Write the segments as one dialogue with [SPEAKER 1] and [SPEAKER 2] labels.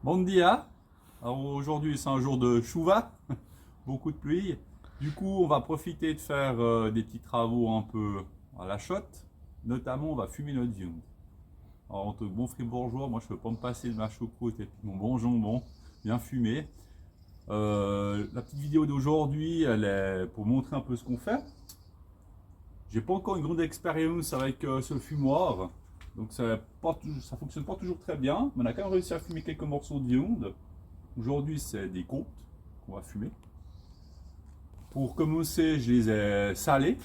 [SPEAKER 1] Bon dia. Alors aujourd'hui c'est un jour de chouva, beaucoup de pluie. Du coup on va profiter de faire des petits travaux un peu à la chotte. Notamment on va fumer notre viande. Alors en tant que bon fribourgeois, moi je peux pas me passer de ma choucroute et puis mon bon jambon bien fumé. La petite vidéo d'aujourd'hui elle est pour montrer un peu ce qu'on fait. J'ai pas encore une grande expérience avec ce fumoir. Donc ça fonctionne pas toujours très bien, mais on a quand même réussi à fumer quelques morceaux de viande. Aujourd'hui, c'est des côtes qu'on va fumer. Pour commencer, je les ai salées,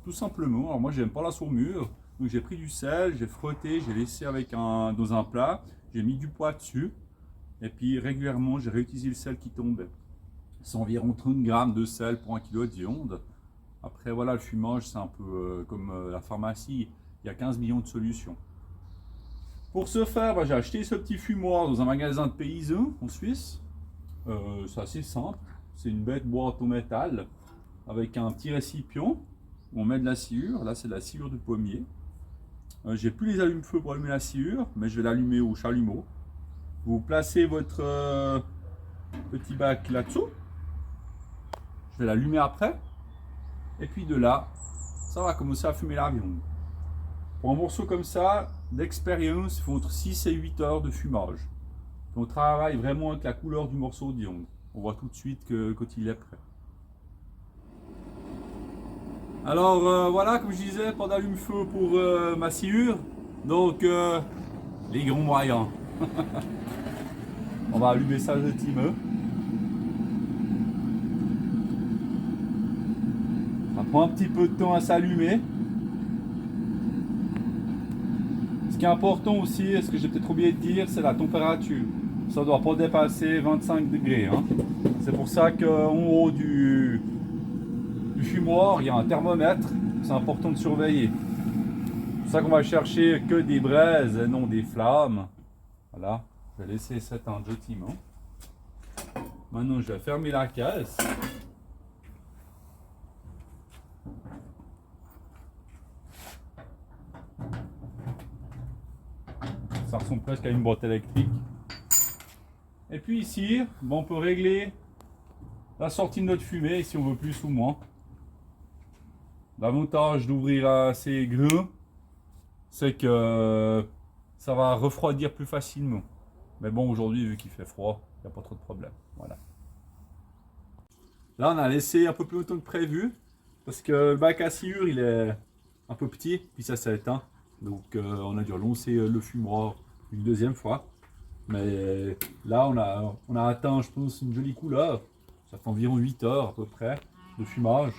[SPEAKER 1] tout simplement. Alors moi, j'aime pas la saumure, donc j'ai pris du sel, j'ai frotté, j'ai laissé dans un plat, j'ai mis du poids dessus, et puis régulièrement, j'ai réutilisé le sel qui tombait. C'est environ 30 grammes de sel pour 1 kg de viande. Après, voilà, le fumage, c'est un peu comme la pharmacie, il y a 15 millions de solutions. Pour ce faire, j'ai acheté ce petit fumoir dans un magasin de paysans en Suisse. C'est assez simple. C'est une bête boîte en métal avec un petit récipient où on met de la sciure. Là, c'est de la sciure de pommier. J'ai plus les allumes-feu pour allumer la sciure, mais je vais l'allumer au chalumeau. Vous placez votre petit bac là-dessous. Je vais l'allumer après. Et puis de là, ça va commencer à fumer la viande. Pour un morceau comme ça, d'expérience, il faut entre 6 et 8 heures de fumage. On travaille vraiment avec la couleur du morceau de viande. On voit tout de suite quand il est prêt. Alors voilà, comme je disais, pas d'allume-feu pour ma sciure. Donc les gros moyens. On va allumer ça gentiment. Ça prend un petit peu de temps à s'allumer. Ce qui est important aussi, ce que j'ai peut-être oublié de dire, c'est la température. Ça ne doit pas dépasser 25 degrés. Hein. C'est pour ça qu'en haut du fumoir, il y a un thermomètre. C'est important de surveiller. C'est pour ça qu'on va chercher que des braises et non des flammes. Voilà, je vais laisser s'éteindre gentiment. Maintenant, je vais fermer la caisse. Ça ressemble presque à une boîte électrique. Et puis ici, on peut régler la sortie de notre fumée si on veut plus ou moins. L'avantage d'ouvrir assez grand, c'est que ça va refroidir plus facilement. Mais bon, aujourd'hui, vu qu'il fait froid, il n'y a pas trop de problème. Voilà. Là, on a laissé un peu plus longtemps que prévu, parce que le bac à sciure, il est un peu petit, puis ça s'est éteint. Donc, on a dû relancer le fumoir une deuxième fois. Mais là, on a atteint, je pense, une jolie couleur. Ça fait environ 8 heures à peu près de fumage.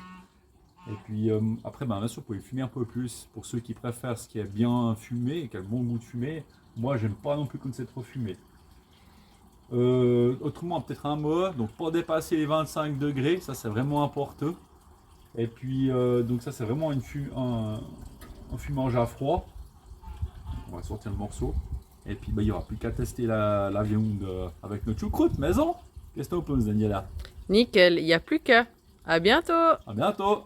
[SPEAKER 1] Et puis après, bien sûr, vous pouvez fumer un peu plus. Pour ceux qui préfèrent ce qui est bien fumé, qui a le bon goût de fumée, moi, j'aime pas non plus quand c'est trop fumé. Autrement, peut-être un mot, donc pas dépasser les 25 degrés, ça c'est vraiment important. Et puis, donc ça c'est vraiment un fumage à froid. On va sortir le morceau. Et puis, il n'y aura plus qu'à tester la viande avec notre choucroute maison. Qu'est-ce que tu en penses, Daniela?
[SPEAKER 2] Nickel, il n'y a plus qu'à. À bientôt!
[SPEAKER 1] À bientôt!